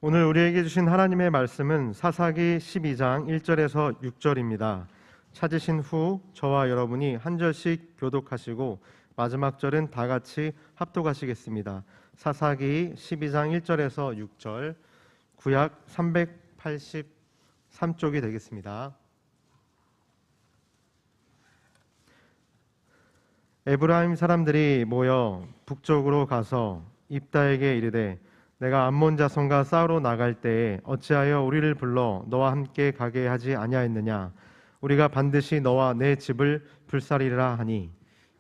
오늘 우리에게 주신 하나님의 말씀은 사사기 12장 1절에서 6절입니다. 찾으신 후 저와 여러분이 한 절씩 교독하시고 마지막 절은 다 같이 합독하시겠습니다. 사사기 12장 1절에서 6절, 구약 383쪽이 되겠습니다. 에브라임 사람들이 모여 북쪽으로 가서 입다에게 이르되 내가 암몬 자손과 싸우러 나갈 때에 어찌하여 우리를 불러 너와 함께 가게 하지 아니하였느냐? 우리가 반드시 너와 내 집을 불살리라 하니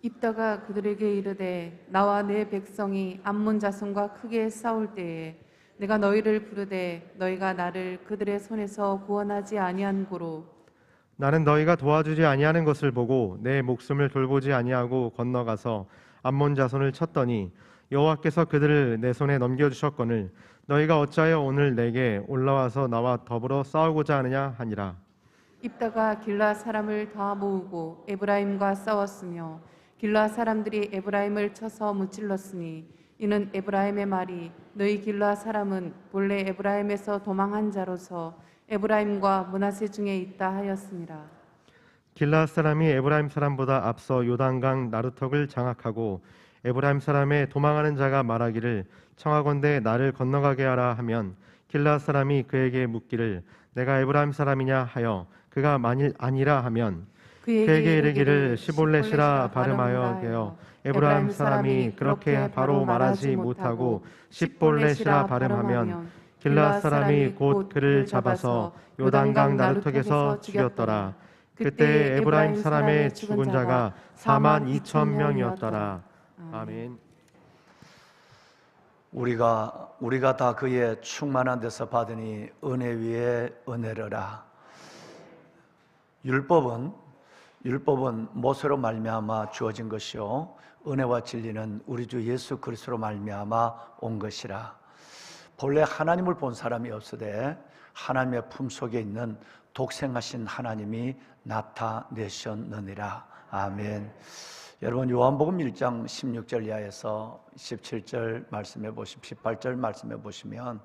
입다가 그들에게 이르되 나와 내 백성이 암몬 자손과 크게 싸울 때에 내가 너희를 부르되 너희가 나를 그들의 손에서 구원하지 아니한 고로 나는 너희가 도와주지 아니하는 것을 보고 내 목숨을 돌보지 아니하고 건너가서 암몬 자손을 쳤더니 여호와께서 그들을 내 손에 넘겨주셨거늘 너희가 어찌하여 오늘 내게 올라와서 나와 더불어 싸우고자 하느냐 하니라. 입다가 길라 사람을 다 모으고 에브라임과 싸웠으며 길라 사람들이 에브라임을 쳐서 무찔렀으니 이는 에브라임의 말이 너희 길라 사람은 본래 에브라임에서 도망한 자로서 에브라임과 므낫세 중에 있다 하였습니다. 길라앗 사람이 에브라임 사람보다 앞서 요단강 나루턱을 장악하고 에브라임 사람의 도망하는 자가 말하기를 청하건대 나를 건너가게 하라 하면 길라앗 사람이 그에게 묻기를 내가 에브라임 사람이냐 하여 그가 만일 아니라 하면 그에게 이르기를 시볼렛이라 발음하여 게어 에브라임 사람이 그렇게 바로 말하지 못하고 시볼렛이라 발음하면 길라앗 사람이 곧 그를 잡아서 요단강 나루턱에서 죽였더라. 그때 에브라임 사람의 죽은 자가 42,000명이었더라. 아멘. 우리가 다 그의 충만한 데서 받으니 은혜 위에 은혜로라. 율법은 모세로 말미암아 주어진 것이요 은혜와 진리는 우리 주 예수 그리스도로 말미암아 온 것이라. 본래 하나님을 본 사람이 없으되 하나님의 품속에 있는 독생하신 하나님이 나타내셨느니라. 아멘. 여러분 요한복음 1장 16절 이하에서 17절 말씀해 보시면 18절 말씀해 보시면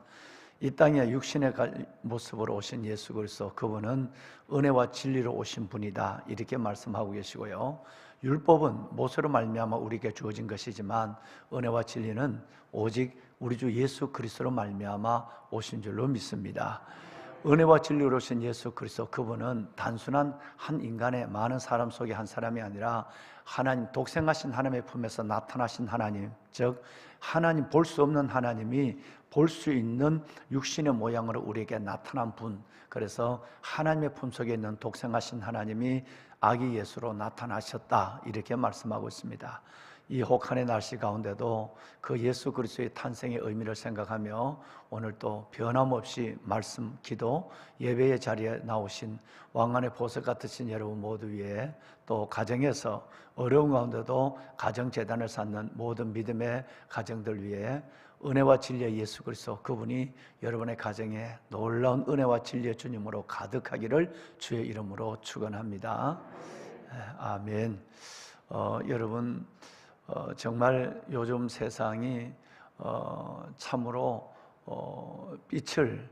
이 땅에 육신의 모습으로 오신 예수 그리스도 그분은 은혜와 진리로 오신 분이다 이렇게 말씀하고 계시고요. 율법은 모세로 말미암아 우리에게 주어진 것이지만 은혜와 진리는 오직 우리 주 예수 그리스도로 말미암아 오신 줄로 믿습니다. 은혜와 진리로 오신 예수 그리스도 그분은 단순한 한 인간의 많은 사람 속의 한 사람이 아니라 하나님 독생하신 하나님의 품에서 나타나신 하나님, 즉 하나님 볼 수 없는 하나님이 볼 수 있는 육신의 모양으로 우리에게 나타난 분. 그래서 하나님의 품속에 있는 독생하신 하나님이 아기 예수로 나타나셨다 이렇게 말씀하고 있습니다. 이 혹한의 날씨 가운데도 그 예수 그리스도의 탄생의 의미를 생각하며 오늘 또 변함없이 말씀, 기도, 예배의 자리에 나오신 왕관의 보석 같으신 여러분 모두 위에 또 가정에서 어려운 가운데도 가정재단을 쌓는 모든 믿음의 가정들 위에 은혜와 진리의 예수 그리스도 그분이 여러분의 가정에 놀라운 은혜와 진리의 주님으로 가득하기를 주의 이름으로 축원합니다. 아멘. 여러분 정말 요즘 세상이 참으로 빛을,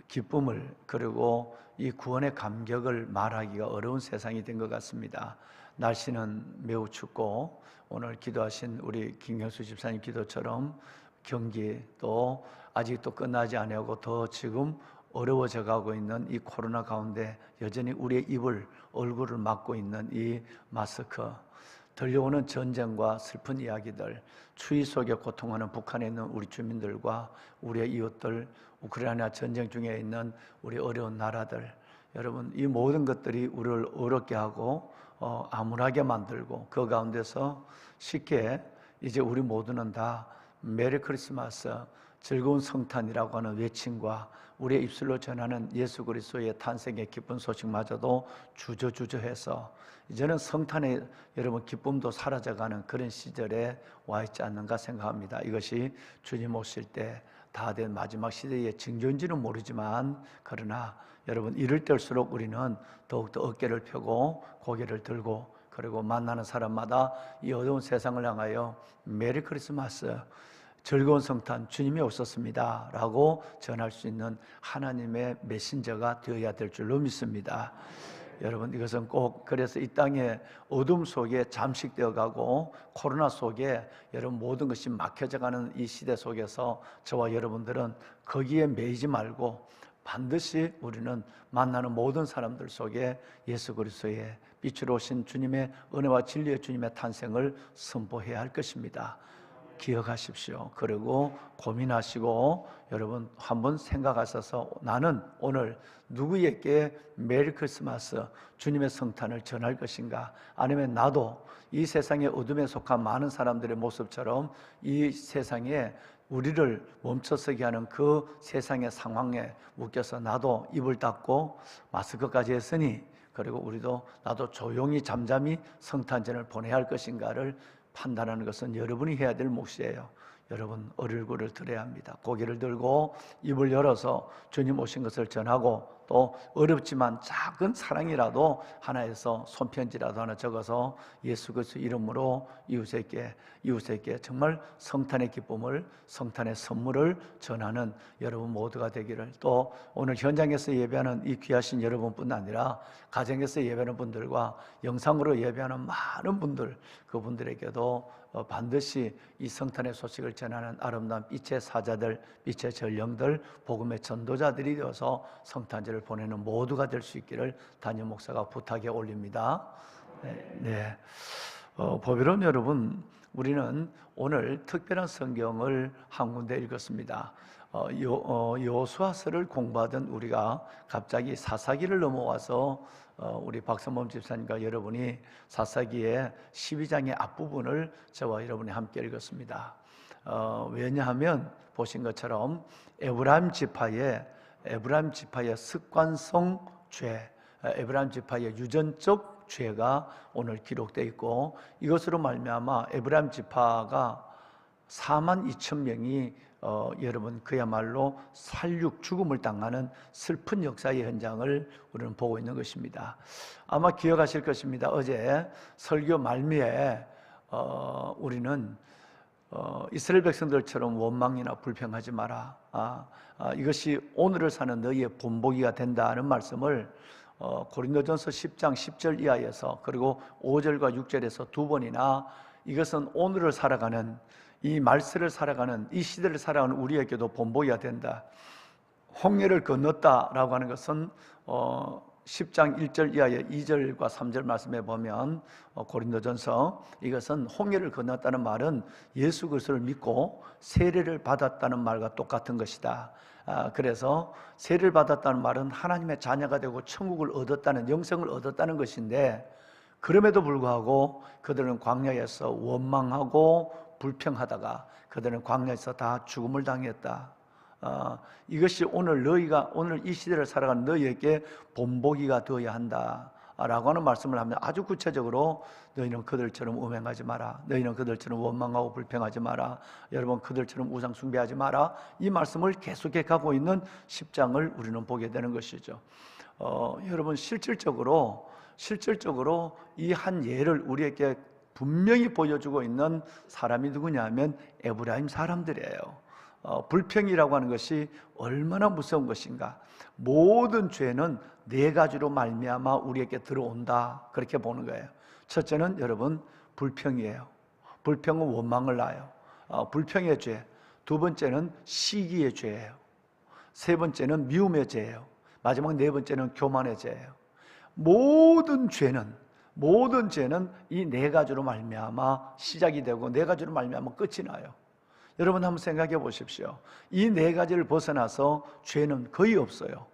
기쁨을 그리고 이 구원의 감격을 말하기가 어려운 세상이 된 것 같습니다. 날씨는 매우 춥고 오늘 기도하신 우리 김경수 집사님 기도처럼 경기도 아직도 끝나지 아니하고 더 지금 어려워져 가고 있는 이 코로나 가운데 여전히 우리의 입을, 얼굴을 막고 있는 이 마스크, 들려오는 전쟁과 슬픈 이야기들, 추위 속에 고통하는 북한에 있는 우리 주민들과 우리의 이웃들, 우크라이나 전쟁 중에 있는 우리 어려운 나라들, 여러분 이 모든 것들이 우리를 어렵게 하고 암울하게 만들고 그 가운데서 쉽게 이제 우리 모두는 다 메리 크리스마스, 즐거운 성탄이라고 하는 외침과 우리의 입술로 전하는 예수 그리스도의 탄생의 기쁜 소식마저도 주저주저해서 이제는 성탄의 여러분 기쁨도 사라져가는 그런 시절에 와 있지 않는가 생각합니다. 이것이 주님 오실 때 다 된 마지막 시대의 징조인지는 모르지만 그러나 여러분 이럴 때일수록 우리는 더욱더 어깨를 펴고 고개를 들고 그리고 만나는 사람마다 이 어두운 세상을 향하여 메리 크리스마스, 즐거운 성탄 주님이 오셨습니다 라고 전할 수 있는 하나님의 메신저가 되어야 될 줄로 믿습니다. 여러분, 이것은 꼭 그래서 이 땅의 어둠 속에 잠식되어 가고 코로나 속에 여러분 모든 것이 막혀져 가는 이 시대 속에서 저와 여러분들은 거기에 매이지 말고 반드시 우리는 만나는 모든 사람들 속에 예수 그리스도의 빛으로 오신 주님의 은혜와 진리의 주님의 탄생을 선포해야 할 것입니다. 기억하십시오. 그리고 고민하시고 여러분 한번 생각하셔서 나는 오늘 누구에게 메리 크리스마스 주님의 성탄을 전할 것인가? 아니면 나도 이 세상의 어둠에 속한 많은 사람들의 모습처럼 이 세상에 우리를 멈춰서게 하는 그 세상의 상황에 묶여서 나도 입을 닫고 마스크까지 했으니 그리고 우리도 나도 조용히 잠잠히 성탄절을 보내야 할 것인가를 판단하는 것은 여러분이 해야 될 몫이에요. 여러분 얼굴을 들어야 합니다. 고개를 들고 입을 열어서 주님 오신 것을 전하고 또 어렵지만 작은 사랑이라도 하나에서 손편지라도 하나 적어서 예수 그리스도 이름으로 이웃에게 정말 성탄의 기쁨을, 성탄의 선물을 전하는 여러분 모두가 되기를, 또 오늘 현장에서 예배하는 이 귀하신 여러분뿐 아니라 가정에서 예배하는 분들과 영상으로 예배하는 많은 분들, 그분들에게도 반드시 이 성탄의 소식을 전하는 아름다운 빛의 사자들, 빛의 전령들, 복음의 전도자들이 되어서 성탄절을 보내는 모두가 될 수 있기를 담임 목사가 부탁에 올립니다. 네. 보배로운 여러분, 우리는 오늘 특별한 성경을 한 군데 읽었습니다. 여호수아서를 공부하던 우리가 갑자기 사사기를 넘어와서 우리 박선범 집사님과 여러분이 사사기의 12장의 앞부분을 저와 여러분이 함께 읽었습니다. 왜냐하면 보신 것처럼 에브라임 지파의 습관성 죄, 에브라임 지파의 유전적 죄가 오늘 기록되어 있고, 이것으로 말미암아 에브라임 지파가 42,000명이 여러분 그야말로 살육 죽음을 당하는 슬픈 역사의 현장을 우리는 보고 있는 것입니다. 아마 기억하실 것입니다. 어제 설교 말미에 우리는 이스라엘 백성들처럼 원망이나 불평하지 마라, 이것이 오늘을 사는 너희의 본보기가 된다는 말씀을 고린도전서 10장 10절 이하에서 그리고 5절과 6절에서 두 번이나 이것은 오늘을 살아가는 이 말세를 살아가는 이 시대를 살아가는 우리에게도 본보기가 된다. 홍해를 건넜다라고 하는 것은 10장 1절 이하의 2절과 3절 말씀에 보면 고린도전서, 이것은 홍해를 건넜다는 말은 예수 그리스도를 믿고 세례를 받았다는 말과 똑같은 것이다. 그래서 세례를 받았다는 말은 하나님의 자녀가 되고 천국을 얻었다는, 영생을 얻었다는 것인데, 그럼에도 불구하고 그들은 광야에서 원망하고 불평하다가 그들은 광야에서 다 죽음을 당했다. 이것이 오늘 이 시대를 살아가는 너희에게 본보기가 되어야 한다 라고 하는 말씀을 합니다. 아주 구체적으로 너희는 그들처럼 음행하지 마라, 너희는 그들처럼 원망하고 불평하지 마라, 여러분 그들처럼 우상 숭배하지 마라, 이 말씀을 계속해 가고 있는 10장을 우리는 보게 되는 것이죠. 여러분 실질적으로 이 한 예를 우리에게 분명히 보여주고 있는 사람이 누구냐 하면 에브라임 사람들이에요. 불평이라고 하는 것이 얼마나 무서운 것인가. 모든 죄는 네 가지로 말미암아 우리에게 들어온다, 그렇게 보는 거예요. 첫째는 여러분 불평이에요. 불평은 원망을 낳아요. 불평의 죄. 두 번째는 시기의 죄예요. 세 번째는 미움의 죄예요. 마지막 네 번째는 교만의 죄예요. 모든 죄는 이 네 가지로 말미암아 시작이 되고 네 가지로 말미암아 끝이 나요. 여러분 한번 생각해 보십시오. 이 네 가지를 벗어나서 죄는 거의 없어요.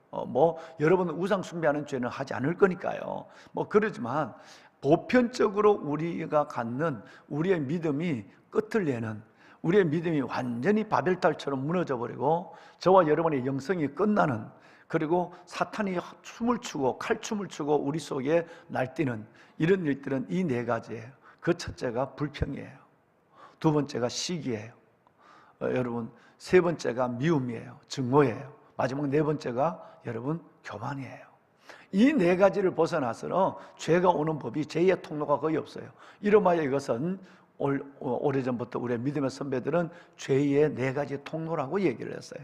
여러분 우상 숭배하는 죄는 하지 않을 거니까요. 그러지만 보편적으로 우리가 갖는 우리의 믿음이 끝을 내는, 우리의 믿음이 완전히 바벨탑처럼 무너져 버리고 저와 여러분의 영성이 끝나는, 그리고 사탄이 춤을 추고 칼춤을 추고 우리 속에 날뛰는 이런 일들은 이 네 가지예요. 그 첫째가 불평이에요. 두 번째가 시기예요. 여러분 세 번째가 미움이에요. 증오예요. 마지막 네 번째가 여러분 교만이에요. 이 네 가지를 벗어나서는 죄가 오는 법이 죄의 통로가 거의 없어요. 이름하여 이것은 오래전부터 우리의 믿음의 선배들은 죄의 4가지 통로라고 얘기를 했어요.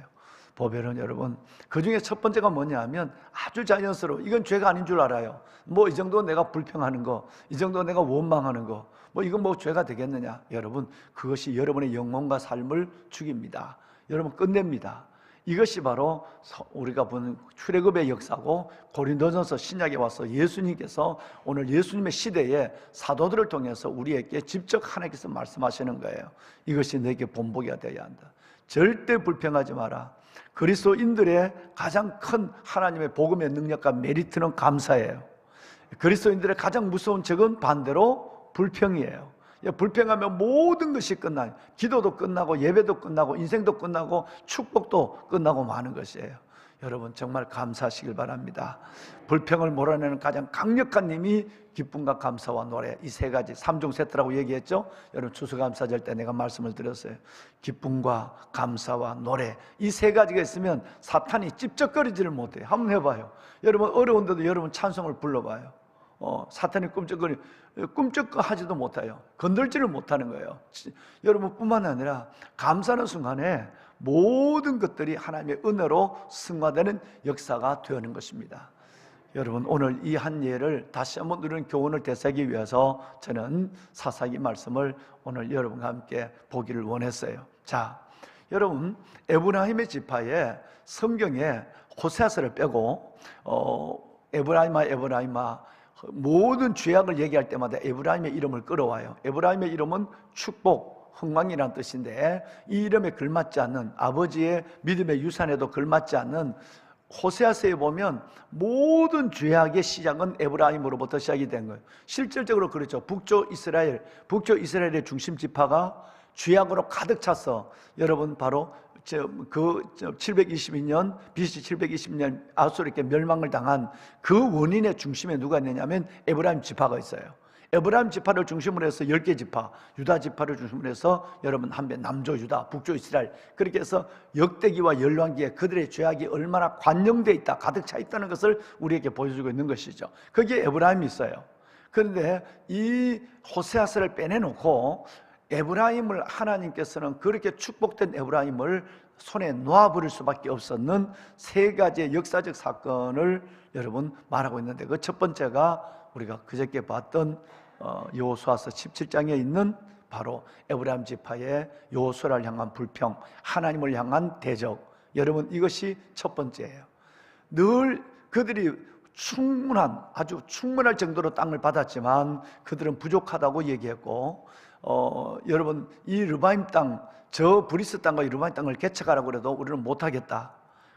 보면은 여러분, 그 중에 첫 번째가 뭐냐 하면 아주 자연스러워. 이건 죄가 아닌 줄 알아요. 뭐 이 정도 내가 불평하는 거, 이 정도 내가 원망하는 거, 뭐 이건 뭐 죄가 되겠느냐. 여러분, 그것이 여러분의 영혼과 삶을 죽입니다. 여러분, 끝냅니다. 이것이 바로 우리가 보는 출애굽의 역사고, 고린도전서 신약에 와서 예수님께서 오늘 예수님의 시대에 사도들을 통해서 우리에게 직접 하나님께서 말씀하시는 거예요. 이것이 내게 본보기가 되어야 한다. 절대 불평하지 마라. 그리스도인들의 가장 큰 하나님의 복음의 능력과 메리트는 감사예요. 그리스도인들의 가장 무서운 적은 반대로 불평이에요. 불평하면 모든 것이 끝나요. 기도도 끝나고 예배도 끝나고 인생도 끝나고 축복도 끝나고 마는 것이에요. 여러분, 정말 감사하시길 바랍니다. 불평을 몰아내는 가장 강력한 힘이 기쁨과 감사와 노래, 이 3가지 3종 세트라고 얘기했죠. 여러분, 추수감사절 때 내가 말씀을 드렸어요. 기쁨과 감사와 노래, 이 3가지가 있으면 사탄이 찝쩍거리지를 못해요. 한번 해봐요. 여러분, 어려운데도 여러분 찬송을 불러봐요. 사탄이 꿈쩍하지도 못해요. 건들지를 못하는 거예요. 여러분뿐만 아니라 감사하는 순간에 모든 것들이 하나님의 은혜로 승화되는 역사가 되는 것입니다. 여러분, 오늘 이 한 예를 다시 한번 누리는 교훈을 되새기 위해서 저는 사사기 말씀을 오늘 여러분과 함께 보기를 원했어요. 자, 여러분, 에브라임의 지파에 성경에 호세아서를 빼고 에브라임아 모든 죄악을 얘기할 때마다 에브라임의 이름을 끌어와요. 에브라임의 이름은 축복, 흥왕이라는 뜻인데, 이 이름에 걸맞지 않는, 아버지의 믿음의 유산에도 걸맞지 않는 호세아서에 보면 모든 죄악의 시작은 에브라임으로부터 시작이 된 거예요. 실질적으로 그렇죠. 북쪽 이스라엘의 중심 지파가 죄악으로 가득 차서, 여러분, 바로 722년 BC 720년 아수르에게 멸망을 당한 그 원인의 중심에 누가 있느냐면 에브라임 지파가 있어요. 에브라임 지파를 중심으로 해서 10개 지파, 유다 지파를 중심으로 해서 여러분 한배 남조 유다, 북조 이스라엘, 그렇게 해서 역대기와 열왕기에 그들의 죄악이 얼마나 관영되어 있다, 가득 차 있다는 것을 우리에게 보여주고 있는 것이죠. 거기에 에브라임이 있어요. 그런데 이 호세아서를 빼내놓고 에브라임을 하나님께서는 그렇게 축복된 에브라임을 손에 놓아버릴 수밖에 없었는 3가지의 역사적 사건을 여러분 말하고 있는데, 그 첫 번째가 우리가 그저께 봤던 여호수아서 17장에 있는 바로 에브라임 지파의 여호수아를 향한 불평, 하나님을 향한 대적. 여러분, 이것이 첫 번째예요. 늘 그들이 아주 충분할 정도로 땅을 받았지만 그들은 부족하다고 얘기했고, 여러분, 이 르바임 땅, 저 브리스 땅과 이 르바임 땅을 개척하라고 해도 우리는 못하겠다.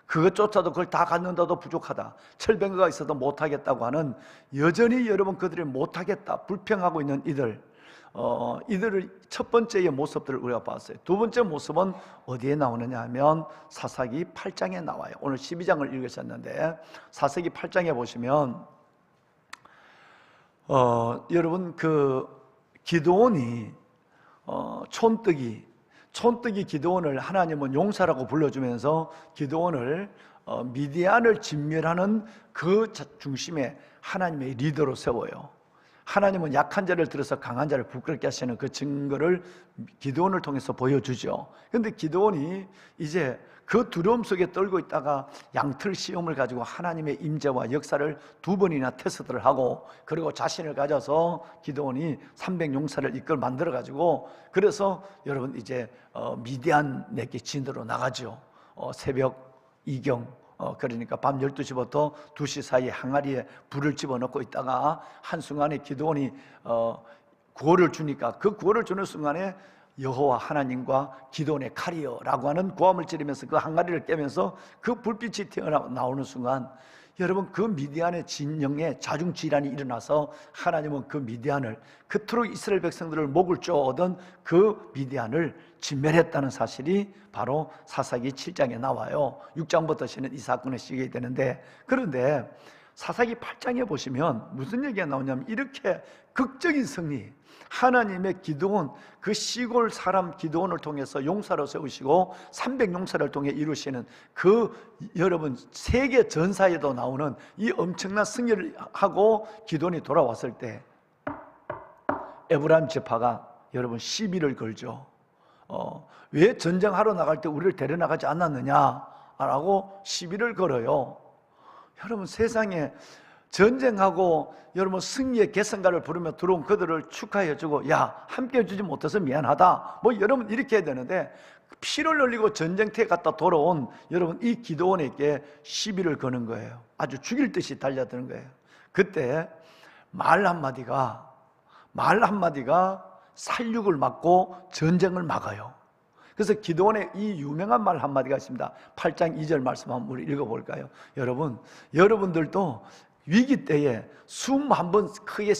그것조차도 그걸 다 갖는다도 부족하다. 철병거가 있어도 못하겠다고 하는, 여전히 여러분 그들이 못하겠다, 불평하고 있는 이들을 첫 번째의 모습들을 우리가 봤어요. 두 번째 모습은 어디에 나오느냐 하면 사사기 8장에 나와요. 오늘 12장을 읽으셨는데 사사기 8장에 보시면 여러분 그 기드온이 촌뜨기 기드온을 하나님은 용사라고 불러주면서 기드온을 미디안을 진멸하는 그 중심에 하나님의 리더로 세워요. 하나님은 약한 자를 들어서 강한 자를 부끄럽게 하시는 그 증거를 기드온을 통해서 보여주죠. 그런데 기드온이 이제 그 두려움 속에 떨고 있다가 양틀 시험을 가지고 하나님의 임재와 역사를 2번이나 테스트를 하고, 그리고 자신을 가져서 기드온이 300용사를 이끌 만들어 가지고, 그래서 여러분 이제 미디안에게 진도로 나가죠. 새벽 이경, 그러니까 밤 12시부터 2시 사이에 항아리에 불을 집어넣고 있다가 한순간에 기드온이 구호를 주니까, 그 구호를 주는 순간에 여호와 하나님과 기드온의 칼이여 라고 하는 고함을 지르면서 그 항아리를 깨면서 그 불빛이 튀어나오는 순간, 여러분 그 미디안의 진영에 자중질환이 일어나서 하나님은 그 미디안을, 그토록 이스라엘 백성들을 목을 쪼던 그 미디안을 진멸했다는 사실이 바로 사사기 7장에 나와요. 6장부터 이 사건을 시작이 되는데, 그런데 사사기 8장에 보시면 무슨 얘기가 나오냐면, 이렇게 극적인 승리, 하나님의 기드온, 그 시골 사람 기드온을 통해서 용사로 세우시고 300용사를 통해 이루시는 그 여러분 세계 전사에도 나오는 이 엄청난 승리를 하고 기드온이 돌아왔을 때 에브라임 지파가 여러분 시비를 걸죠. 왜 전쟁하러 나갈 때 우리를 데려나가지 않았느냐라고 시비를 걸어요. 여러분 세상에 전쟁하고 여러분 승리의 개성가를 부르며 들어온 그들을 축하해주고 야 함께 해주지 못해서 미안하다 뭐 여러분 이렇게 해야 되는데 피를 흘리고 전쟁터에 갔다 돌아온 여러분 이 기드온에게 시비를 거는 거예요. 아주 죽일 듯이 달려드는 거예요. 그때 말 한마디가 살육을 막고 전쟁을 막아요. 그래서 기드온의 이 유명한 말 한마디가 있습니다. 8장 2절 말씀 한번 우리 읽어볼까요? 여러분들도 위기 때에 숨 한번 크게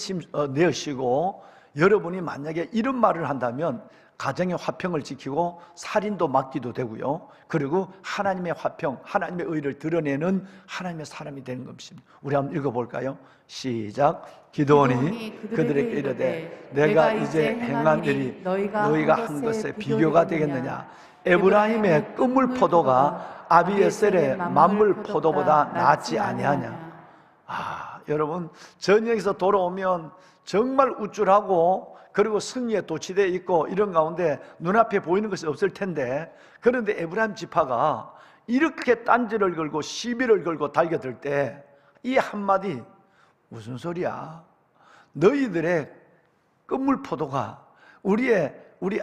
내쉬고 여러분이 만약에 이런 말을 한다면 가정의 화평을 지키고 살인도 막기도 되고요. 그리고 하나님의 화평, 하나님의 의를 드러내는 하나님의 사람이 되는 것입니다. 우리 한번 읽어볼까요? 시작. 기드온이 그들에게 이르되 내가 이제 행한 일이 너희가 한 것에 비교가 되겠느냐? 에브라임의 끝물 포도가 아비에셀의 만물 포도보다 낫지 아니하냐? 여러분 전쟁에서 돌아오면 정말 우쭐하고 그리고 승리에 도취되어 있고 이런 가운데 눈앞에 보이는 것이 없을 텐데 그런데 에브라임 지파가 이렇게 딴지를 걸고 시비를 걸고 달겨들 때 이 한마디 무슨 소리야? 너희들의 끝물 포도가 우리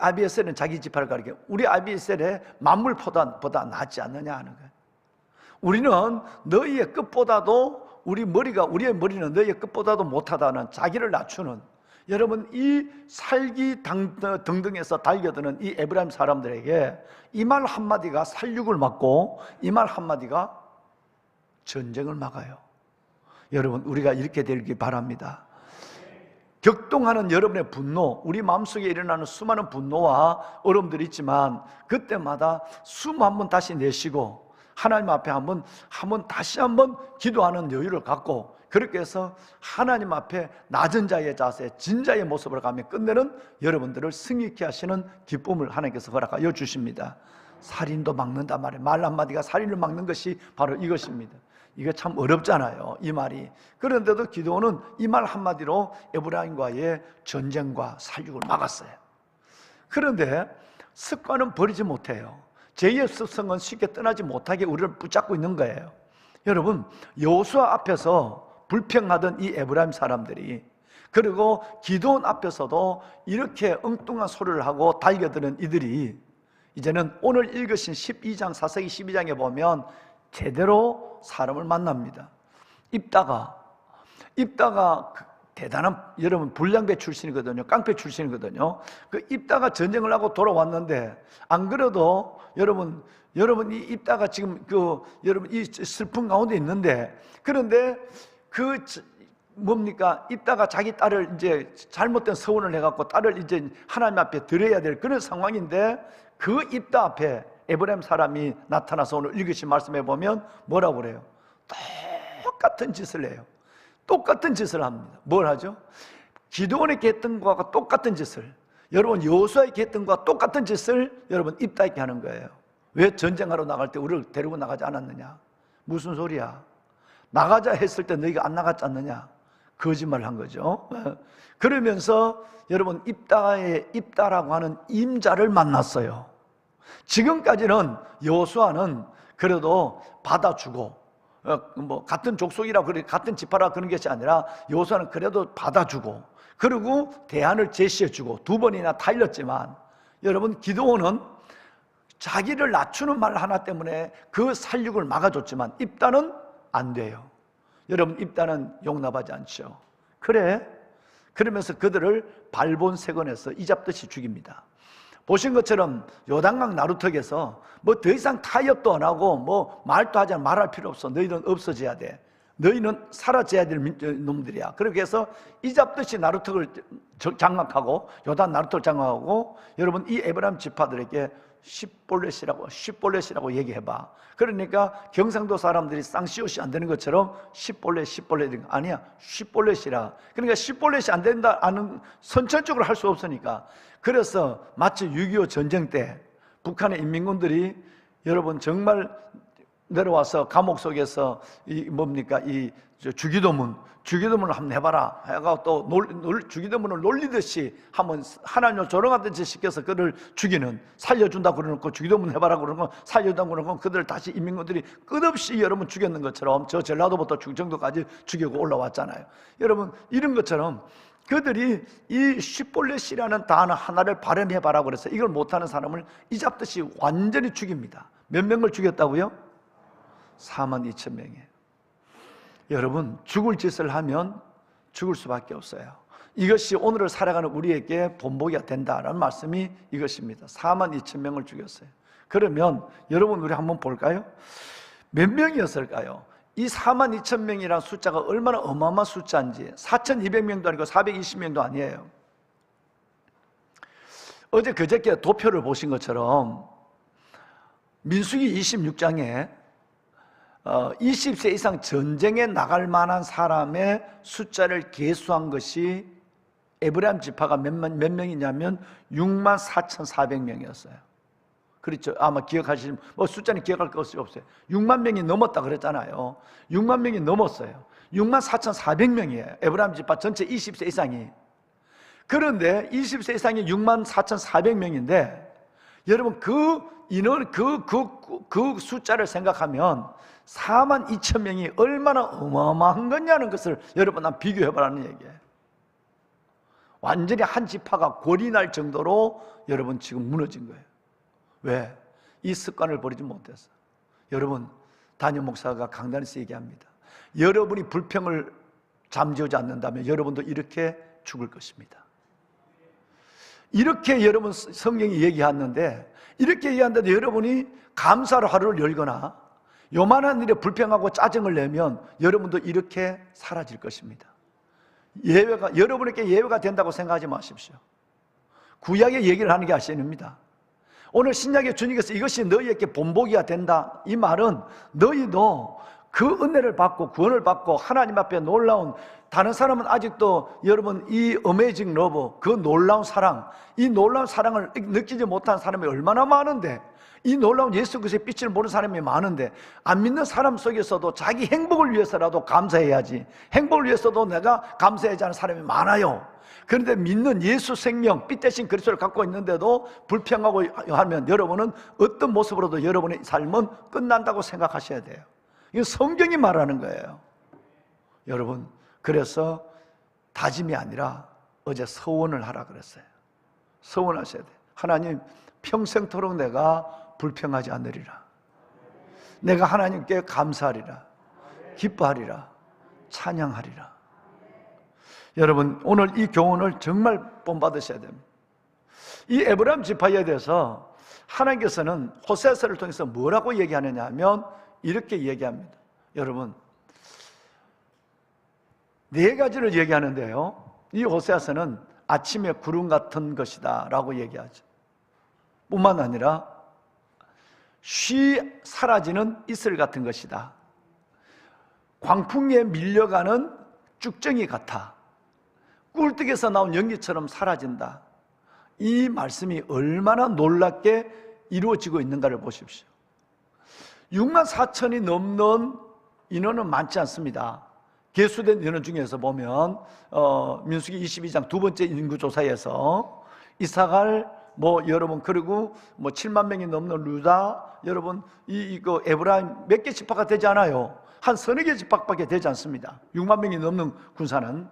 아비에셀은 자기 지파를 가리켜 우리 아비에셀의 만물 포도보다 낫지 않느냐 하는 거예요. 우리는 너희의 끝보다도 우리의 머리는 너희의 끝보다도 못하다는 자기를 낮추는 여러분 이 살기 등등에서 달겨드는 이 에브라임 사람들에게 이 말 한마디가 살육을 막고 이 말 한마디가 전쟁을 막아요. 여러분 우리가 이렇게 되길 바랍니다. 격동하는 여러분의 분노, 우리 마음속에 일어나는 수많은 분노와 어려움들이 있지만 그때마다 숨 한번 다시 내쉬고 하나님 앞에 다시 한번 기도하는 여유를 갖고 그렇게 해서 하나님 앞에 낮은 자의 자세, 진자의 모습으로 가며 끝내는 여러분들을 승리케 하시는 기쁨을 하나님께서 허락하여 주십니다. 살인도 막는다 말이에요. 말 한마디가 살인을 막는 것이 바로 이것입니다. 이게 참 어렵잖아요, 이 말이. 그런데도 기드온은 이 말 한마디로 에브라임과의 전쟁과 살육을 막았어요. 그런데 습관은 버리지 못해요. 죄의 습성은 쉽게 떠나지 못하게 우리를 붙잡고 있는 거예요. 여러분 여호수아 앞에서 불평하던 이 에브라임 사람들이 그리고 기드온 앞에서도 이렇게 엉뚱한 소리를 하고 달겨드는 이들이 이제는 오늘 읽으신 12장 사사기 12장에 보면 제대로 사람을 만납니다. 입다가 대단한 여러분 불량배 출신이거든요. 깡패 출신이거든요. 그 입다가 전쟁을 하고 돌아왔는데 안 그래도 여러분 이 입다가 지금 여러분 이 슬픈 가운데 있는데 그런데 뭡니까? 입다가 자기 딸을 이제 잘못된 서원을 해갖고 딸을 이제 하나님 앞에 드려야 될 그런 상황인데 그 입다 앞에 에브라임 사람이 나타나서 오늘 읽으신 말씀에 보면 뭐라고 그래요? 똑같은 짓을 해요. 똑같은 짓을 합니다. 뭘 하죠? 기드온에게 했던 것과 똑같은 짓을 여러분 여호수아에게 했던 것과 똑같은 짓을 여러분 입다에게 하는 거예요. 왜 전쟁하러 나갈 때 우리를 데리고 나가지 않았느냐? 무슨 소리야? 나가자 했을 때 너희가 안 나갔지 않느냐? 거짓말을 한 거죠. 그러면서 여러분 입다라고 하는 임자를 만났어요. 지금까지는 여호수아는 그래도 받아주고 뭐 같은 족속이라 같은 지파라 그런 것이 아니라 여호수아는 그래도 받아주고 그리고 대안을 제시해주고 두 번이나 타일렀지만 여러분 기드온은 자기를 낮추는 말 하나 때문에 그 살육을 막아줬지만 입다는 안 돼요. 여러분 입다는 용납하지 않죠. 그래? 그러면서 그들을 발본색원에서 이잡듯이 죽입니다. 보신 것처럼 요단강 나루턱에서 뭐 더 이상 타협도 안 하고 뭐 말도 하지 않아 말할 필요 없어. 너희는 없어져야 돼. 너희는 사라져야 될 놈들이야. 그렇게 해서 이잡듯이 나루턱을 장악하고 요단 나루턱을 장악하고 여러분 이 에브라임 지파들에게 십볼렛이라고 얘기해봐. 그러니까 경상도 사람들이 쌍시옷이 안 되는 것처럼 십볼렛 아니야 십볼렛이라. 그러니까 십볼렛이 안 된다 아는 선천적으로 할 수 없으니까. 그래서 마치 6.25 전쟁 때 북한의 인민군들이 여러분 정말 내려와서 감옥 속에서 주기도문을 한번 해봐라 해가 또 주기도문을 놀리듯이 한번 하나님을 조롱하듯이 시켜서 그를 죽이는, 살려준다 그러놓고 주기도문 해봐라 그러고 살려준다 그러고 그들을 다시 인민군들이 끝없이 여러분 죽였는 것처럼 저 전라도부터 충청도까지 죽이고 올라왔잖아요. 여러분 이런 것처럼 그들이 이 시볼렛이라는 단어 하나를 발음해봐라 그래서 이걸 못하는 사람을 이잡듯이 완전히 죽입니다. 몇 명을 죽였다고요? 42,000명이에요. 여러분 죽을 짓을 하면 죽을 수밖에 없어요. 이것이 오늘을 살아가는 우리에게 본보기가 된다는 말씀이 이것입니다. 42,000명을 죽였어요. 그러면 여러분 우리 한번 볼까요? 몇 명이었을까요? 이 42,000명이라는 숫자가 얼마나 어마어마한 숫자인지, 4,200명도 아니고 420명도 아니에요. 어제 그저께 도표를 보신 것처럼 민수기 26장에 20세 이상 전쟁에 나갈 만한 사람의 숫자를 계수한 것이 에브라임 지파가 몇 명이냐면 64,400명이었어요. 그렇죠. 아마 기억하시는, 숫자는 기억할 것이 없어요. 6만 명이 넘었다 그랬잖아요. 6만 명이 넘었어요. 64,400명이에요. 에브라임 지파 전체 20세 이상이. 그런데 20세 이상이 64,400명인데 여러분 그 인원, 그 숫자를 생각하면 42,000명이 얼마나 어마어마한 거냐는 것을 여러분 한번 비교해보라는 얘기예요. 완전히 한 지파가 골이 날 정도로 여러분 지금 무너진 거예요. 왜? 이 습관을 버리지 못해서. 여러분 담임 목사가 강단에서 얘기합니다. 여러분이 불평을 잠재우지 않는다면 여러분도 이렇게 죽을 것입니다. 이렇게 여러분 성경이 얘기하는데, 이렇게 얘기하는데도 여러분이 감사로 하루를 열거나 요만한 일에 불평하고 짜증을 내면 여러분도 이렇게 사라질 것입니다. 여러분에게 예외가 된다고 생각하지 마십시오. 구약의 얘기를 하는 게 아시입니다. 오늘 신약의 주님께서 이것이 너희에게 본보기가 된다, 이 말은 너희도 그 은혜를 받고 구원을 받고 하나님 앞에 놀라운, 다른 사람은 아직도 여러분 이 어메이징 러브, 그 놀라운 사랑, 이 놀라운 사랑을 느끼지 못한 사람이 얼마나 많은데, 이 놀라운 예수 그리스도의 빛을 모르는 사람이 많은데, 안 믿는 사람 속에서도 자기 행복을 위해서라도 감사해야지, 행복을 위해서도 내가 감사해야지 하는 사람이 많아요. 그런데 믿는 예수 생명, 빛 대신 그리스도를 갖고 있는데도 불평하고 하면 여러분은 어떤 모습으로도 여러분의 삶은 끝난다고 생각하셔야 돼요. 이건 성경이 말하는 거예요. 여러분, 그래서 다짐이 아니라 어제 서원을 하라 그랬어요. 서원하셔야 돼요. 하나님, 평생토록 내가 불평하지 않으리라. 내가 하나님께 감사하리라, 기뻐하리라, 찬양하리라. 여러분 오늘 이 교훈을 정말 본받으셔야 됩니다. 이 에브라임 지파에 대해서 하나님께서는 호세아서를 통해서 뭐라고 얘기하느냐 하면 이렇게 얘기합니다. 여러분 네 가지를 얘기하는데요, 이 호세아서는 아침의 구름 같은 것이다 라고 얘기하죠. 뿐만 아니라 쉬 사라지는 이슬 같은 것이다, 광풍에 밀려가는 쭉정이 같아, 꿀떡에서 나온 연기처럼 사라진다. 이 말씀이 얼마나 놀랍게 이루어지고 있는가를 보십시오. 64,000이 넘는 인원은 많지 않습니다. 계수된 인원 중에서 보면 민수기 22장 두 번째 인구조사에서 이사갈 여러분 그리고 7만 명이 넘는 루다, 여러분 이거 에브라임 몇 개 지파가 되지 않아요. 한 서너 개 지파밖에 되지 않습니다. 6만 명이 넘는 군사는.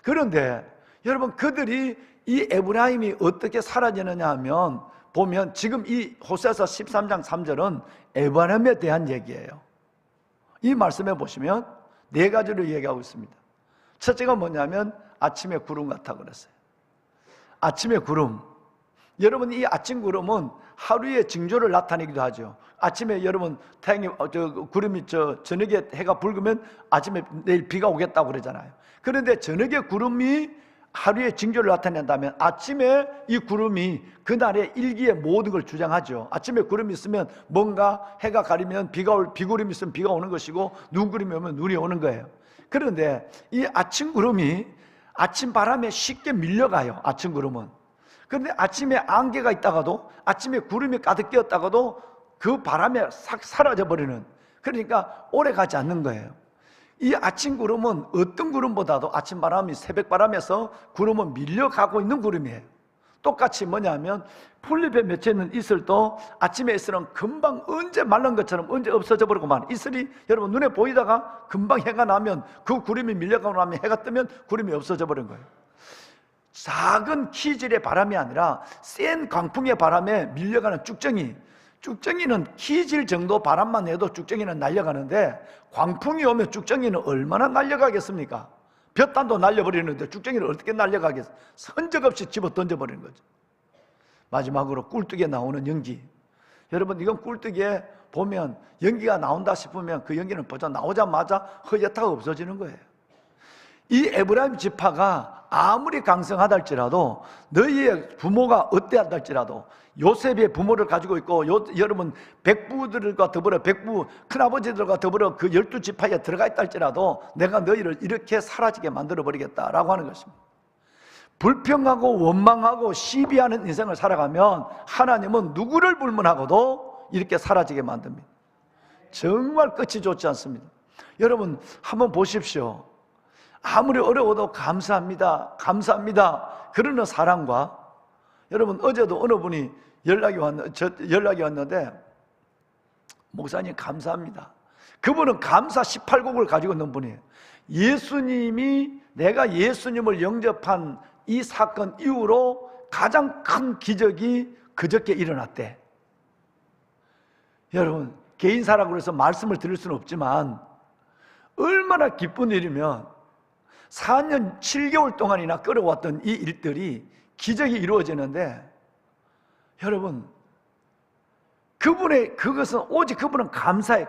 그런데 여러분 그들이 이 에브라임이 어떻게 사라지느냐 하면 보면 지금 이 호세아서 13장 3절은 에브라임에 대한 얘기예요. 이 말씀에 보시면 네 가지를 얘기하고 있습니다. 첫째가 뭐냐면 아침의 구름 같아 그랬어요. 아침의 구름. 여러분 이 아침 구름은 하루의 징조를 나타내기도 하죠. 아침에 여러분 태양이 구름이 저녁에 해가 붉으면 아침에 내일 비가 오겠다고 그러잖아요. 그런데 저녁에 구름이 하루의 징조를 나타낸다면 아침에 이 구름이 그날의 일기의 모든 걸 주장하죠. 아침에 구름이 있으면 뭔가 해가 가리면 비구름이 있으면 비가 오는 것이고 눈구름이 오면 눈이 오는 거예요. 그런데 이 아침 구름이 아침 바람에 쉽게 밀려가요. 아침 구름은. 그런데 아침에 안개가 있다가도, 아침에 구름이 가득 끼었다가도 그 바람에 싹 사라져버리는, 그러니까 오래 가지 않는 거예요. 이 아침 구름은 어떤 구름보다도 아침 바람이 새벽 바람에서 구름은 밀려가고 있는 구름이에요. 똑같이 뭐냐면 풀잎의 맺혀있는 이슬도 아침에 이슬은 금방 언제 말른 것처럼 언제 없어져 버리고 만 이슬이 여러분 눈에 보이다가 금방 해가 나면 그 구름이 밀려가고 나면 해가 뜨면 구름이 없어져 버린 거예요. 작은 키질의 바람이 아니라 센 강풍의 바람에 밀려가는 쭉정이는 키질 정도 바람만 해도 쭉정이는 날려가는데 광풍이 오면 쭉정이는 얼마나 날려가겠습니까? 볕단도 날려버리는데 쭉정이를 어떻게 날려가겠어? 선적 없이 집어 던져버리는 거죠. 마지막으로 꿀뜨기에 나오는 연기. 여러분, 이건 꿀뜨기에 보면 연기가 나온다 싶으면 그 연기는 벌써 나오자마자 허옇다가 없어지는 거예요. 이 에브라임 지파가 아무리 강성하다 할지라도, 너희의 부모가 어때하다 할지라도, 요셉의 부모를 가지고 있고 여러분 백부들과 더불어 백부 큰아버지들과 더불어 그 12지파에 들어가 있다 할지라도 내가 너희를 이렇게 사라지게 만들어 버리겠다라고 하는 것입니다. 불평하고 원망하고 시비하는 인생을 살아가면 하나님은 누구를 불문하고도 이렇게 사라지게 만듭니다. 정말 끝이 좋지 않습니다. 여러분 한번 보십시오. 아무리 어려워도 감사합니다 그러는 사람과, 여러분 어제도 어느 분이 연락이 왔는데 목사님 감사합니다. 그분은 감사 18곡을 가지고 있는 분이에요. 내가 예수님을 영접한 이 사건 이후로 가장 큰 기적이 그저께 일어났대. 여러분 개인사라고 해서 말씀을 드릴 수는 없지만 얼마나 기쁜 일이면 4년 7개월 동안이나 끌어왔던 이 일들이 기적이 이루어지는데, 여러분 그분은 감사예요.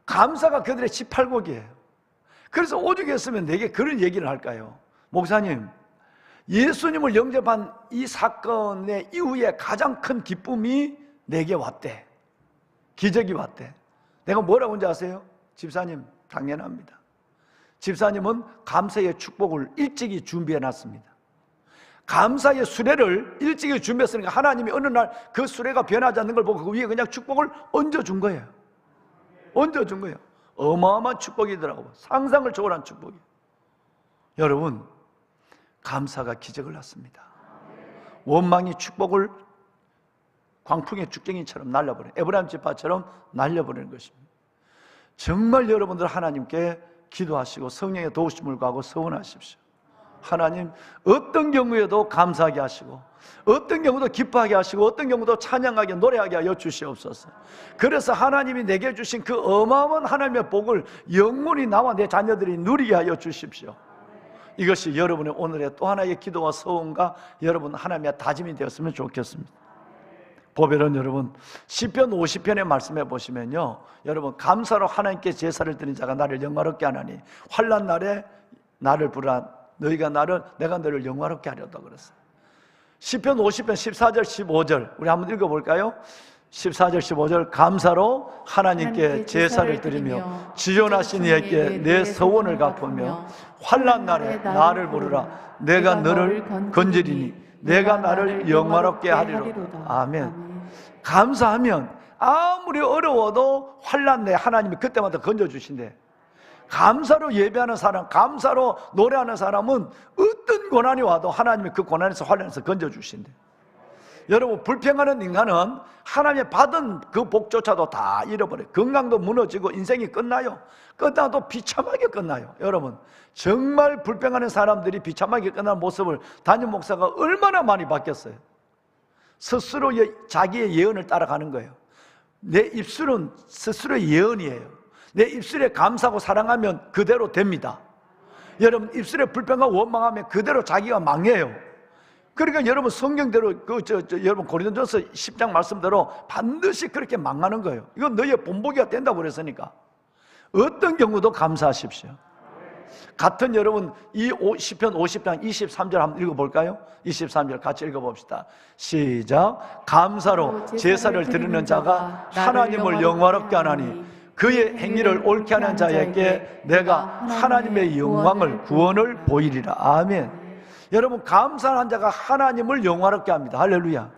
감사가 그들의 18곡이에요 그래서 오죽했으면 내게 그런 얘기를 할까요? 목사님, 예수님을 영접한 이 사건의 이후에 가장 큰 기쁨이 내게 왔대. 기적이 왔대. 내가 뭐라고 하는지 아세요? 집사님, 당연합니다. 집사님은 감사의 축복을 일찍이 준비해 놨습니다. 감사의 수레를 일찍이 준비했으니까 하나님이 어느 날 그 수레가 변하지 않는 걸 보고 그 위에 그냥 축복을 얹어준 거예요. 얹어준 거예요. 어마어마한 축복이더라고요. 상상을 초월한 축복이에요. 여러분, 감사가 기적을 낳습니다. 원망이 축복을 광풍의 쭉정이처럼 날려버리는, 에브라임 지파처럼 날려버리는 것입니다. 정말 여러분들 하나님께 기도하시고 성령의 도우심을 구하고 서원하십시오. 하나님, 어떤 경우에도 감사하게 하시고 어떤 경우도 기뻐하게 하시고 어떤 경우도 찬양하게 노래하게 하여 주시옵소서. 그래서 하나님이 내게 주신 그 어마어마한 하나님의 복을 영원히 나와 내 자녀들이 누리게 하여 주십시오. 이것이 여러분의 오늘의 또 하나의 기도와 소원과 여러분 하나님의 다짐이 되었으면 좋겠습니다. 보배는 여러분 시편 50편의 말씀해 보시면요, 여러분 감사로 하나님께 제사를 드린 자가 나를 영화롭게 하나니 환난 날에 나를 부르라 내가 너를 영화롭게 하려다 그랬어요. 시편 50편 14절 15절 우리 한번 읽어볼까요? 14절 15절 감사로 하나님께 제사를 드리며 지존하신 이에게 내 서원을 갚으며 환난 날에 나를 부르라 내가 너를 건지리니 내가 나를 영화롭게 하리로다. 아멘. 감사하면 아무리 어려워도 환난 내 하나님이 그때마다 건져주신대. 감사로 예배하는 사람, 감사로 노래하는 사람은 어떤 고난이 와도 하나님이 그 고난에서 환난에서 건져주신대. 여러분 불평하는 인간은 하나님이 받은 그 복조차도 다 잃어버려요. 건강도 무너지고 인생이 끝나요. 끝나도 비참하게 끝나요. 여러분 정말 불평하는 사람들이 비참하게 끝나는 모습을 담임 목사가 얼마나 많이 봤겠어요. 스스로 자기의 예언을 따라가는 거예요. 내 입술은 스스로의 예언이에요. 내 입술에 감사하고 사랑하면 그대로 됩니다. 여러분 입술에 불평하고 원망하면 그대로 자기가 망해요. 그러니까 여러분 성경대로 여러분 고린도전서 10장 말씀대로 반드시 그렇게 망하는 거예요. 이건 너희의 본보기가 된다고 그랬으니까 어떤 경우도 감사하십시오. 같은 여러분 이 시편 50장 23절 한번 읽어볼까요? 23절 같이 읽어봅시다. 시작. 감사로 제사를 드리는 자가 하나님을 영화롭게 하나니 그의 행위를 옳게 하는 자에게 내가 하나님의 영광을 구원을 보이리라. 아멘. 여러분, 감사하는 자가 하나님을 영화롭게 합니다. 할렐루야.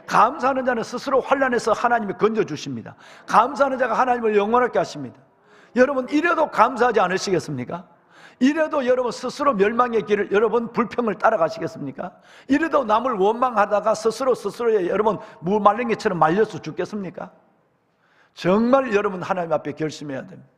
감사하는 자는 스스로 환난에서 하나님이 건져주십니다. 감사하는 자가 하나님을 영화롭게 하십니다. 여러분, 이래도 감사하지 않으시겠습니까? 이래도 여러분 스스로 멸망의 길을, 여러분 불평을 따라가시겠습니까? 이래도 남을 원망하다가 스스로의 여러분 무말랭이처럼 말려서 죽겠습니까? 정말 여러분 하나님 앞에 결심해야 됩니다.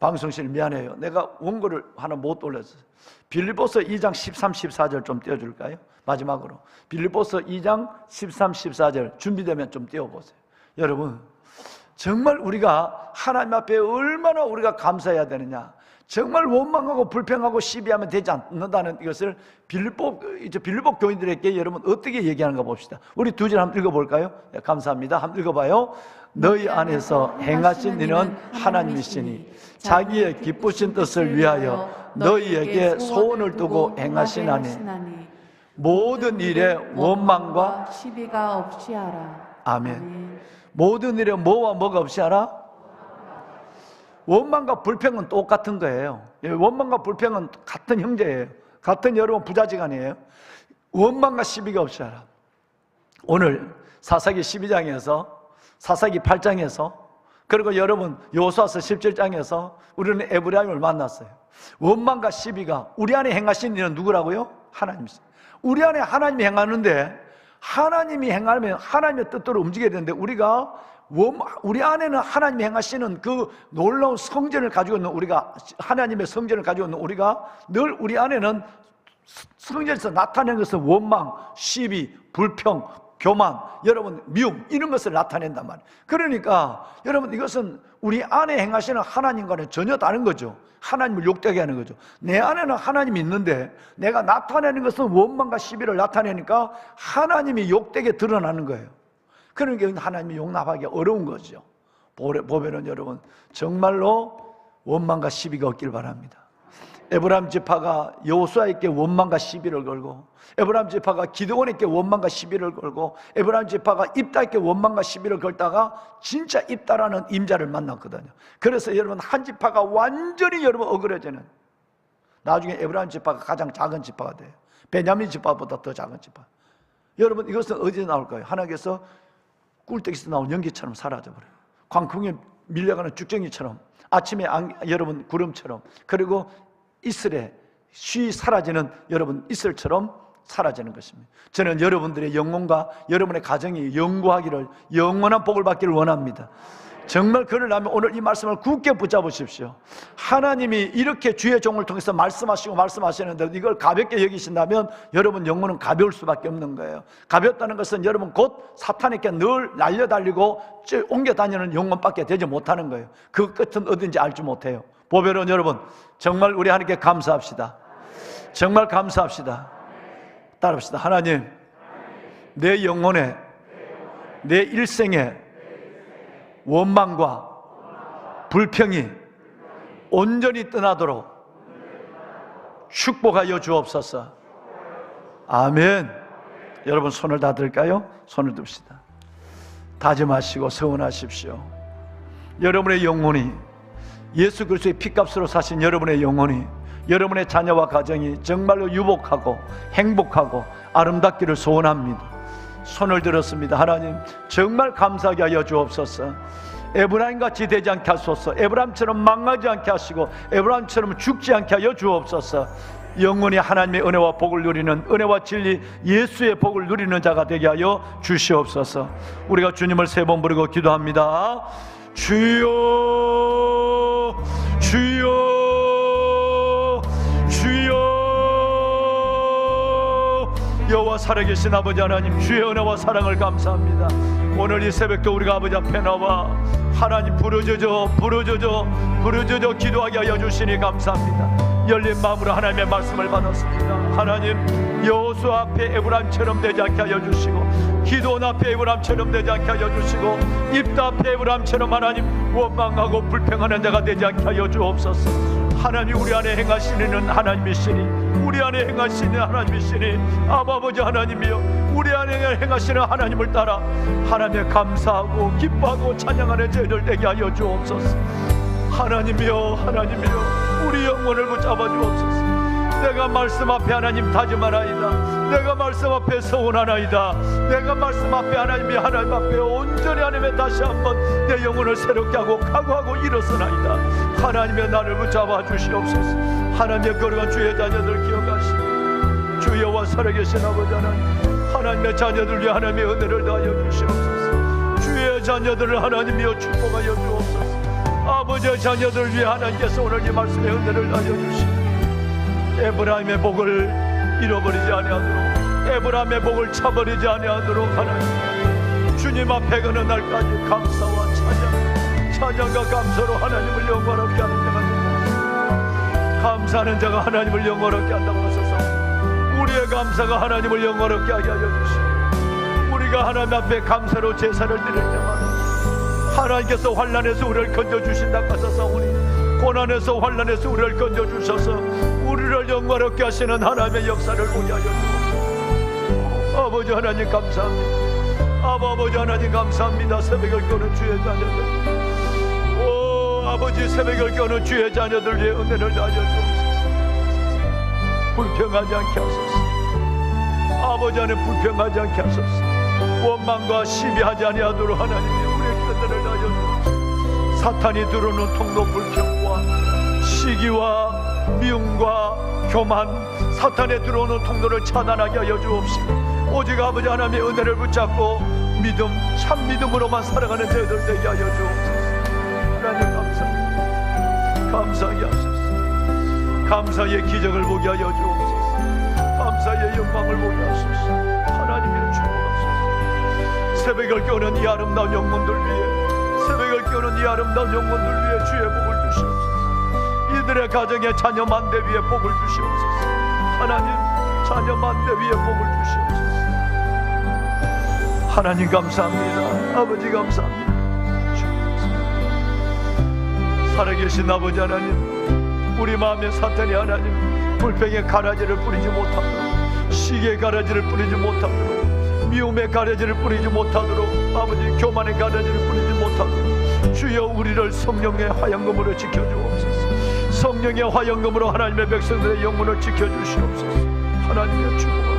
방송실 미안해요. 내가 원고를 하나 못 올렸어요. 빌립보서 2장 13, 14절 좀 띄워줄까요? 마지막으로 빌립보서 2장 13, 14절 준비되면 좀 띄워보세요. 여러분, 정말 우리가 하나님 앞에 얼마나 우리가 감사해야 되느냐. 정말 원망하고 불평하고 시비하면 되지 않는다는 이것을 빌립보 교인들에게 여러분 어떻게 얘기하는가 봅시다. 우리 두 절 한번 읽어볼까요? 네, 감사합니다. 한번 읽어봐요. 너희 안에서 행하신 이는 하나님이시니 자기의 기쁘신 뜻을 위하여 너희에게 소원을 두고 행하시나니 모든 일에 원망과 시비가 없이 하라. 아멘. 모든 일에 뭐와 뭐가 없이 하라? 원망과 불평은 똑같은 거예요. 원망과 불평은 같은 형제예요. 같은 여러분 부자지간이에요. 원망과 시비가 없이 하라. 오늘 사사기 12장에서 사사기 8장에서 그리고 여러분 여호수아서 17장에서 우리는 에브라임을 만났어요. 원망과 시비가 우리 안에 행하신 일은 누구라고요? 하나님이세요. 우리 안에 하나님이 행하는데 하나님이 행하면 하나님의 뜻대로 움직여야 되는데 우리 안에는 하나님이 행하시는 그 놀라운 성전을 가지고 있는 우리가, 하나님의 성전을 가지고 있는 우리가 늘 우리 안에는 성전에서 나타내는 것은 원망, 시비, 불평, 교만, 여러분 미움 이런 것을 나타낸단 말이에요. 그러니까 여러분 이것은 우리 안에 행하시는 하나님과는 전혀 다른 거죠. 하나님을 욕되게 하는 거죠. 내 안에는 하나님이 있는데 내가 나타내는 것은 원망과 시비를 나타내니까 하나님이 욕되게 드러나는 거예요. 그러니까 하나님이 용납하기 어려운 거죠. 보면은 여러분 정말로 원망과 시비가 없길 바랍니다. 에브라임 지파가 여호수아에게 원망과 시비를 걸고, 에브라임 지파가 기드온에게 원망과 시비를 걸고, 에브라임 지파가 입다에게 원망과 시비를 걸다가 진짜 입다라는 임자를 만났거든요. 그래서 여러분 한 지파가 완전히 여러분 어그러지는, 나중에 에브라임 지파가 가장 작은 지파가 돼요. 베냐민 지파보다 더 작은 지파. 여러분 이것은 어디서 나올까요? 하나님께서 꿀떡에서 나온 연기처럼 사라져버려요. 광풍에 밀려가는 죽정이처럼, 아침에 여러분 구름처럼, 그리고 이슬에 쉬 사라지는 여러분 이슬처럼 사라지는 것입니다. 저는 여러분들의 영혼과 여러분의 가정이 영구하기를, 영원한 복을 받기를 원합니다. 정말 그러려면 오늘 이 말씀을 굳게 붙잡으십시오. 하나님이 이렇게 주의 종을 통해서 말씀하시는데 이걸 가볍게 여기신다면 여러분 영혼은 가벼울 수밖에 없는 거예요. 가볍다는 것은 여러분 곧 사탄에게 늘 날려달리고 옮겨 다니는 영혼밖에 되지 못하는 거예요. 그 끝은 어딘지 알지 못해요. 보배로운 여러분, 정말 우리 하나님께 감사합시다. 정말 감사합시다. 따라합시다. 하나님, 내 영혼에, 내 일생에 원망과 불평이 온전히 떠나도록 축복하여 주옵소서. 아멘. 여러분 손을 다 들까요? 손을 듭시다. 다짐하시고 서원하십시오. 여러분의 영혼이, 예수 그리스도의 피값으로 사신 여러분의 영혼이, 여러분의 자녀와 가정이 정말로 유복하고 행복하고 아름답기를 소원합니다. 손을 들었습니다. 하나님 정말 감사하게 하여 주옵소서. 에브라임같이 되지 않게 하소서. 에브라임처럼 망하지 않게 하시고 에브라임처럼 죽지 않게 하여 주옵소서. 영원히 하나님의 은혜와 복을 누리는, 은혜와 진리 예수의 복을 누리는 자가 되게 하여 주시옵소서. 우리가 주님을 세 번 부르고 기도합니다. 주여, 주여, 주여. 여호와 살아계신 아버지 하나님, 주의 은혜와 사랑을 감사합니다. 오늘 이 새벽도 우리가 아버지 앞에 나와 하나님 부르짖어 기도하게 하여 주시니 감사합니다. 열린 마음으로 하나님의 말씀을 받았습니다. 하나님, 여호수아 앞에 에브라임처럼 되지 않게 하여 주시고, 기도원 앞에 에브라임처럼 되지 않게 하여 주시고, 입다 앞에 에브라임처럼 하나님 원망하고 불평하는 자가 되지 않게 하여 주옵소서. 하나님, 우리 안에 행하시는 하나님이시니, 우리 안에 행하시는 하나님이시니, 아버지 하나님이여, 우리 안에 행하시는 하나님을 따라 하나님의 감사하고 기뻐하고 찬양하는 저희들 되게 하여 주옵소서. 하나님이여, 하나님이여, 우리 영혼을 붙잡아 주옵소서. 내가 말씀 앞에 하나님 다짐하나이다. 내가 말씀 앞에 서원하나이다. 내가 말씀 앞에 하나님 앞에 온전히 하나님의 다시 한번 내 영혼을 새롭게 하고 각오하고 일어서나이다. 하나님의 나를 붙잡아 주시옵소서. 하나님의 거룩한 주의 자녀들 기억하시고 주 여호와 살아계신 아버지 하나님의 자녀들 위해 하나님의 은혜를 다하여 주시옵소서. 주의 자녀들을 하나님이여 축복하여 주옵소서. 아버지의 자녀들 위해 하나님께서 오늘 이 말씀의 은혜를 다하여 주시옵소서. 에브라임의 복을 잃어버리지 아니하도록, 에브라임의 복을 차버리지 아니하도록 하나님 주님 앞에 가는 날까지 감사와 찬양과 감사로 하나님을 영광롭게 하는 자가 됩니다. 감사하는 자가 하나님을 영광롭게 한다고 하셔서 우리의 감사가 하나님을 영광롭게 하게 하여 주시고, 우리가 하나님 앞에 감사로 제사를 드릴 때마다 하나님께서 환난에서 우리를 건져주신다고 하셔서 우리 고난에서 환난에서 우리를 건져주셔서 우리를 영광롭게 하시는 하나님의 역사를 보게 하여 주옵소서. 아버지 하나님 감사합니다. 아버지 하나님 감사합니다. 새벽을 끄는 주의 자녀들, 오 아버지 새벽을 끄는 주의 자녀들 위해 은혜를 다하여 주옵소서. 불평하지 않게 하소서. 아버지 하나님 불평하지 않게 하소서. 원망과 시비하지 아니하도록 하나님의 우리의 은혜를 다하여 주옵소서. 사탄이 들어오는 통로 불평과 시기와 미움과 교만, 사탄에 들어오는 통로를 차단하게 하여 주옵시고 오직 아버지 하나님의 은혜를 붙잡고 믿음, 참 믿음으로만 살아가는 저희들 되게 하여 주옵소서. 하나님 감사합니다. 감사하게 하소서. 감사의 기적을 보게 하여 주옵소서. 감사의 영광을 보게 하소서. 하나님을 축복하소서. 새벽을 깨우는 이 아름다운 영혼들 위해, 새벽을 깨우는 이 아름다운 영혼들 위해 주의 복을 주시옵소서. 이들의 가정에 자녀 만대 위에 복을 주시옵소서. 하나님 자녀 만대 위에 복을 주시옵소서. 하나님 감사합니다. 아버지 감사합니다. 살아계신 아버지 하나님, 우리 마음에 사탄이 하나님 불평의 가라지를 뿌리지 못하도록, 시기의 가라지를 뿌리지 못하도록, 미움의 가라지를 뿌리지 못하도록, 아버지 교만의 가라지를 뿌리지 못하도록 주여 우리를 성령의 화양금으로 지켜주옵소서. 성령의 화양금으로 하나님의 백성들의 영혼을 지켜주시옵소서. 하나님의 축복